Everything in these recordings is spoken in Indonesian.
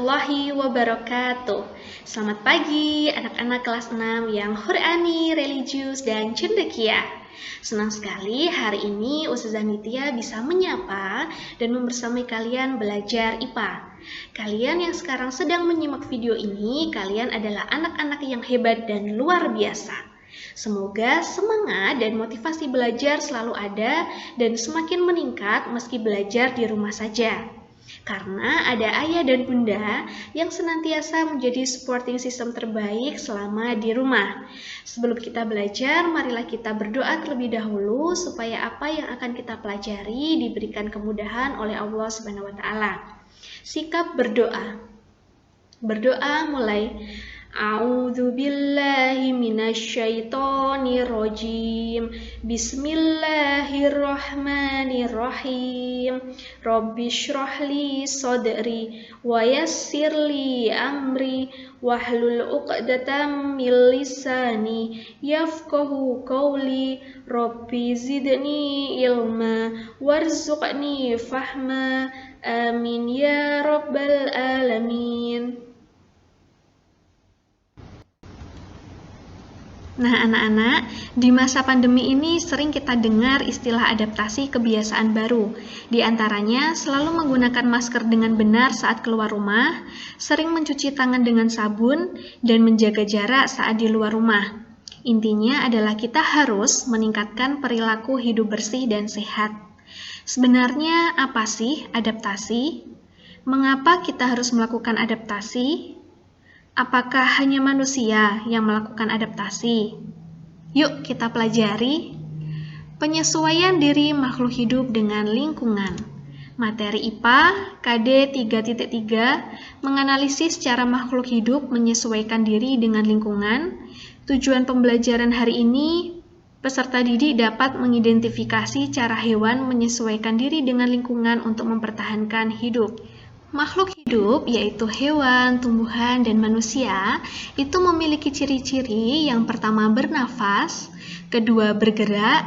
warahmatullahi wabarakatuh. Selamat pagi anak-anak kelas 6 yang Qur'ani, religius, dan cendekia. Senang sekali hari ini Ustazah Nitia bisa menyapa dan membersamai kalian belajar IPA. Kalian yang sekarang sedang menyimak video ini, kalian adalah anak-anak yang hebat dan luar biasa. Semoga semangat dan motivasi belajar selalu ada dan semakin meningkat meski belajar di rumah saja. Karena ada ayah dan bunda yang senantiasa menjadi supporting system terbaik selama di rumah. Sebelum kita belajar, marilah kita berdoa terlebih dahulu supaya apa yang akan kita pelajari diberikan kemudahan oleh Allah Subhanahu wa taala. Sikap berdoa. Berdoa mulai. A'udzu billahi minasyaitonir rajim. Bismillahirrahmanirrahim. Rabbi shrah li sadri wa yassir li amri wahlul 'uqdatam min lisani yafqahu qawli. Rabbi zidni ilma warzuqni fahma. Amin ya rabbal alamin. Nah anak-anak, di masa pandemi ini sering kita dengar istilah adaptasi kebiasaan baru. Di antaranya selalu menggunakan masker dengan benar saat keluar rumah, sering mencuci tangan dengan sabun, dan menjaga jarak saat di luar rumah. Intinya adalah kita harus meningkatkan perilaku hidup bersih dan sehat. Sebenarnya apa sih adaptasi? Mengapa kita harus melakukan adaptasi? Apakah hanya manusia yang melakukan adaptasi? Yuk kita pelajari. Penyesuaian diri makhluk hidup dengan lingkungan. Materi IPA KD 3.3 menganalisis cara makhluk hidup menyesuaikan diri dengan lingkungan. Tujuan pembelajaran hari ini, peserta didik dapat mengidentifikasi cara hewan menyesuaikan diri dengan lingkungan untuk mempertahankan hidup. Makhluk hidup, yaitu hewan, tumbuhan, dan manusia, itu memiliki ciri-ciri yang pertama bernafas, kedua bergerak,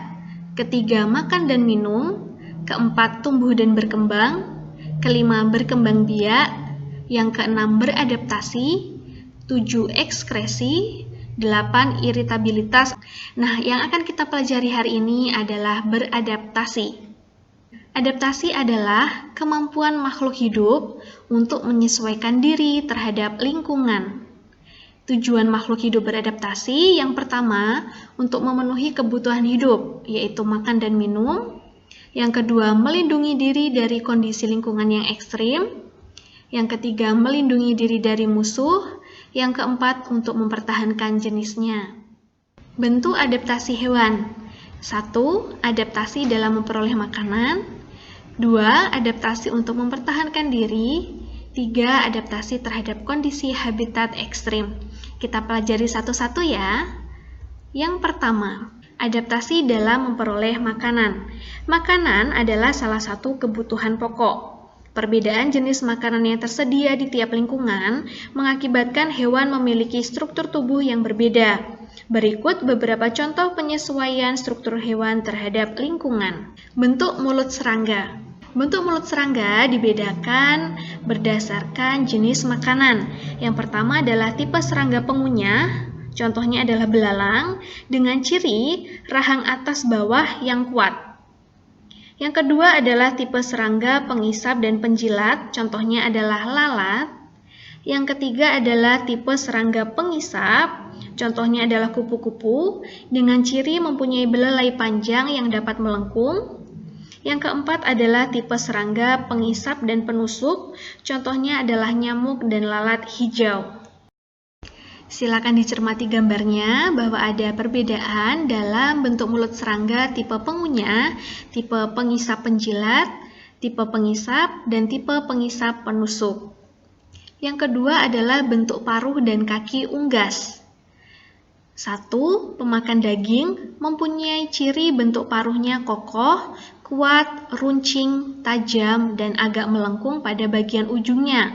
ketiga makan dan minum, keempat tumbuh dan berkembang, kelima berkembang biak, yang keenam beradaptasi, 7 ekskresi, 8 iritabilitas. Nah, yang akan kita pelajari hari ini adalah beradaptasi. Adaptasi adalah kemampuan makhluk hidup untuk menyesuaikan diri terhadap lingkungan. Tujuan makhluk hidup beradaptasi yang pertama, untuk memenuhi kebutuhan hidup, yaitu makan dan minum. Yang kedua, melindungi diri dari kondisi lingkungan yang ekstrim. Yang ketiga, melindungi diri dari musuh. Yang keempat, untuk mempertahankan jenisnya. Bentuk adaptasi hewan. 1. Adaptasi dalam memperoleh makanan. 2. Adaptasi untuk mempertahankan diri. 3. Adaptasi terhadap kondisi habitat ekstrim. Kita pelajari satu-satu ya. Yang pertama, adaptasi dalam memperoleh makanan. Makanan adalah salah satu kebutuhan pokok. Perbedaan jenis makanan yang tersedia di tiap lingkungan mengakibatkan hewan memiliki struktur tubuh yang berbeda. Berikut beberapa contoh penyesuaian struktur hewan terhadap lingkungan. Bentuk mulut serangga. Bentuk mulut serangga dibedakan berdasarkan jenis makanan. Yang pertama adalah tipe serangga pengunyah, contohnya adalah belalang, dengan ciri rahang atas bawah yang kuat. Yang kedua adalah tipe serangga pengisap dan penjilat, contohnya adalah lalat. Yang ketiga adalah tipe serangga pengisap, contohnya adalah kupu-kupu, dengan ciri mempunyai belalai panjang yang dapat melengkung. Yang keempat adalah tipe serangga pengisap dan penusuk, contohnya adalah nyamuk dan lalat hijau. Silakan dicermati gambarnya bahwa ada perbedaan dalam bentuk mulut serangga tipe pengunyah, tipe pengisap penjilat, tipe pengisap, dan tipe pengisap penusuk. Yang kedua adalah bentuk paruh dan kaki unggas. 1. Pemakan daging mempunyai ciri bentuk paruhnya kokoh, kuat, runcing, tajam, dan agak melengkung pada bagian ujungnya.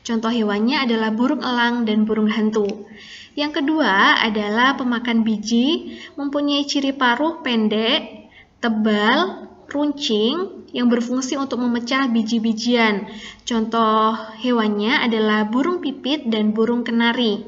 Contoh hewannya adalah burung elang dan burung hantu. Yang kedua adalah pemakan biji, mempunyai ciri paruh pendek, tebal, runcing, yang berfungsi untuk memecah biji-bijian. Contoh hewannya adalah burung pipit dan burung kenari.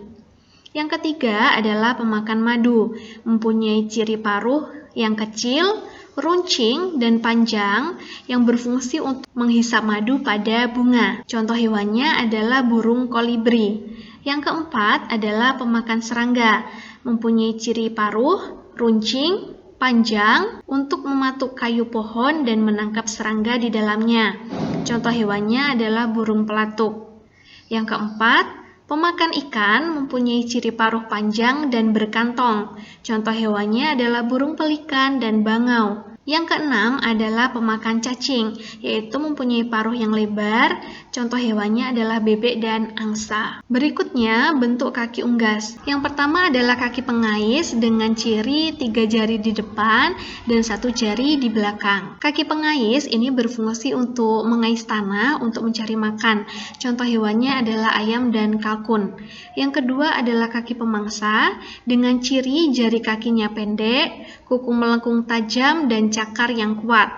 Yang ketiga adalah pemakan madu, mempunyai ciri paruh yang kecil, runcing, dan panjang yang berfungsi untuk menghisap madu pada bunga. Contoh hewannya adalah burung kolibri. Yang keempat adalah pemakan serangga, mempunyai ciri paruh, runcing, panjang untuk mematuk kayu pohon dan menangkap serangga di dalamnya. Contoh hewannya adalah burung pelatuk. Yang keempat, pemakan ikan mempunyai ciri paruh panjang dan berkantong. Contoh hewannya adalah burung pelikan dan bangau. Yang keenam adalah pemakan cacing, yaitu mempunyai paruh yang lebar. Contoh hewannya adalah bebek dan angsa. Berikutnya, bentuk kaki unggas. Yang pertama adalah kaki pengais dengan ciri 3 jari di depan dan 1 jari di belakang. Kaki pengais ini berfungsi untuk mengais tanah untuk mencari makan. Contoh hewannya adalah ayam dan kalkun. Yang kedua adalah kaki pemangsa dengan ciri jari kakinya pendek, kuku melengkung tajam, dan cakar yang kuat,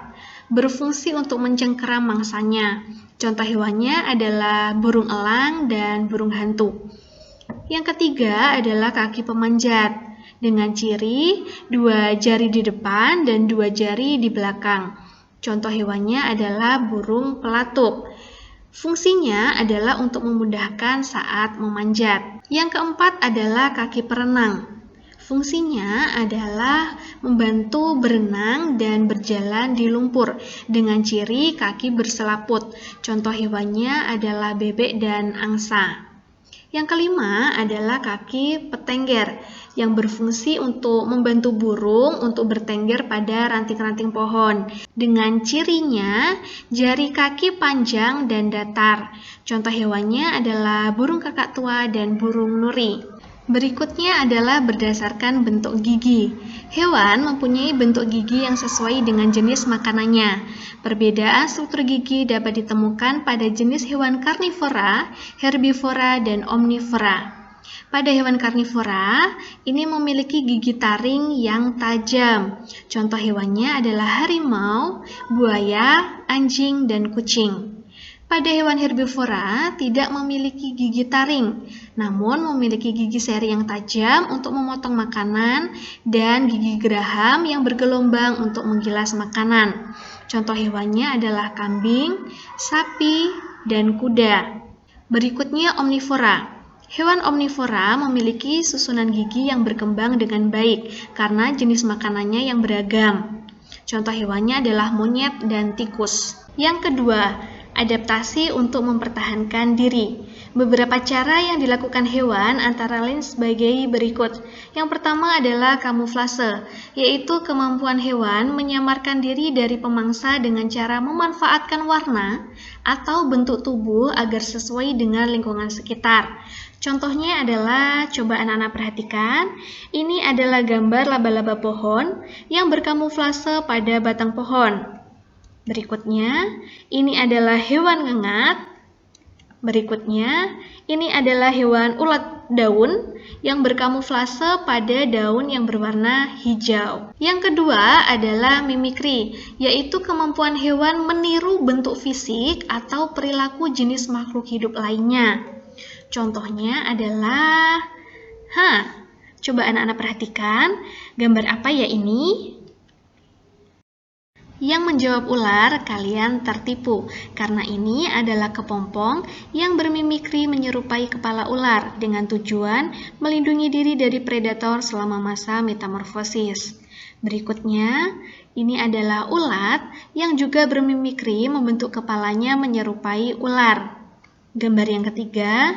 berfungsi untuk mencengkeram mangsanya. Contoh hewannya adalah burung elang dan burung hantu. Yang ketiga adalah kaki pemanjat dengan ciri 2 jari di depan dan 2 jari di belakang. Contoh hewannya adalah burung pelatuk. Fungsinya adalah untuk memudahkan saat memanjat. Yang keempat adalah kaki perenang. Fungsinya adalah membantu berenang dan berjalan di lumpur dengan ciri kaki berselaput. Contoh hewannya adalah bebek dan angsa. Yang kelima adalah kaki petengger yang berfungsi untuk membantu burung untuk bertengger pada ranting-ranting pohon. Dengan cirinya jari kaki panjang dan datar. Contoh hewannya adalah burung kakak tua dan burung nuri. Berikutnya adalah berdasarkan bentuk gigi. Hewan mempunyai bentuk gigi yang sesuai dengan jenis makanannya. Perbedaan struktur gigi dapat ditemukan pada jenis hewan karnivora, herbivora, dan omnivora. Pada hewan karnivora, ini memiliki gigi taring yang tajam. Contoh hewannya adalah harimau, buaya, anjing, dan kucing. Pada hewan herbivora tidak memiliki gigi taring, namun memiliki gigi seri yang tajam untuk memotong makanan dan gigi geraham yang bergelombang untuk menggilas makanan. Contoh hewannya adalah kambing, sapi, dan kuda. Berikutnya omnivora. Hewan omnivora memiliki susunan gigi yang berkembang dengan baik karena jenis makanannya yang beragam. Contoh hewannya adalah monyet dan tikus. Yang kedua, adaptasi untuk mempertahankan diri. Beberapa cara yang dilakukan hewan antara lain sebagai berikut. Yang pertama adalah kamuflase, yaitu kemampuan hewan menyamarkan diri dari pemangsa dengan cara memanfaatkan warna atau bentuk tubuh agar sesuai dengan lingkungan sekitar. Contohnya adalah, coba anak-anak perhatikan, ini adalah gambar laba-laba pohon yang berkamuflase pada batang pohon. Berikutnya, ini adalah hewan ngengat. Berikutnya, ini adalah hewan ulat daun yang berkamuflase pada daun yang berwarna hijau. Yang kedua adalah mimikri, yaitu kemampuan hewan meniru bentuk fisik atau perilaku jenis makhluk hidup lainnya. Contohnya adalah, coba anak-anak perhatikan, gambar apa ya ini? Yang menjawab ular, kalian tertipu, karena ini adalah kepompong yang bermimikri menyerupai kepala ular dengan tujuan melindungi diri dari predator selama masa metamorfosis. Berikutnya, ini adalah ulat yang juga bermimikri membentuk kepalanya menyerupai ular. Gambar yang ketiga,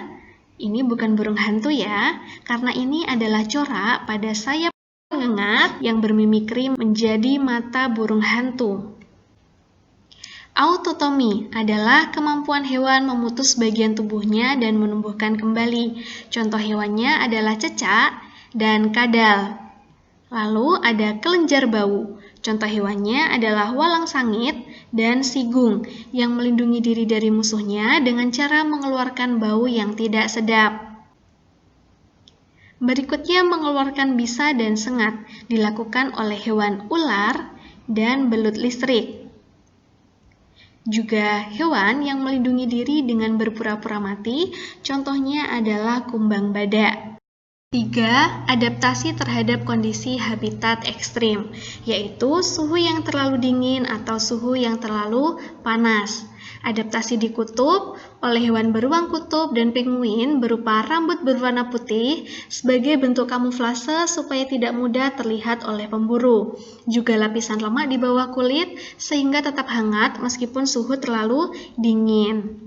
ini bukan burung hantu ya, karena ini adalah corak pada sayap ngengat yang bermimikri menjadi mata burung hantu. Autotomi adalah kemampuan hewan memutus bagian tubuhnya dan menumbuhkan kembali. Contoh hewannya adalah cecak dan kadal. Lalu ada kelenjar bau. Contoh hewannya adalah walang sangit dan sigung yang melindungi diri dari musuhnya dengan cara mengeluarkan bau yang tidak sedap. Berikutnya mengeluarkan bisa dan sengat dilakukan oleh hewan ular dan belut listrik. Juga hewan yang melindungi diri dengan berpura-pura mati, contohnya adalah kumbang badak. 3. Adaptasi terhadap kondisi habitat ekstrim, yaitu suhu yang terlalu dingin atau suhu yang terlalu panas. Adaptasi di kutub oleh hewan beruang kutub dan penguin berupa rambut berwarna putih sebagai bentuk kamuflase supaya tidak mudah terlihat oleh pemburu. Juga lapisan lemak di bawah kulit sehingga tetap hangat meskipun suhu terlalu dingin.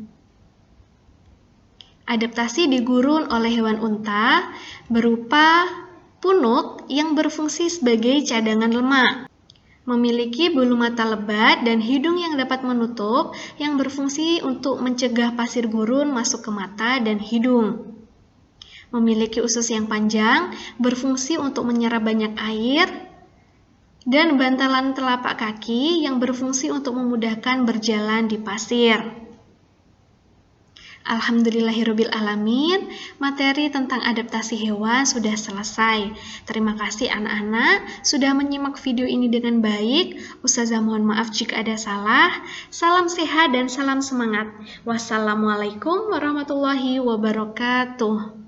Adaptasi di gurun oleh hewan unta berupa punuk yang berfungsi sebagai cadangan lemak. Memiliki bulu mata lebat dan hidung yang dapat menutup yang berfungsi untuk mencegah pasir gurun masuk ke mata dan hidung. Memiliki usus yang panjang, berfungsi untuk menyerap banyak air, dan bantalan telapak kaki yang berfungsi untuk memudahkan berjalan di pasir. Alhamdulillahirabbil alamin, materi tentang adaptasi hewan sudah selesai. Terima kasih anak-anak sudah menyimak video ini dengan baik. Ustazah mohon maaf jika ada salah. Salam sehat dan salam semangat. Wassalamualaikum warahmatullahi wabarakatuh.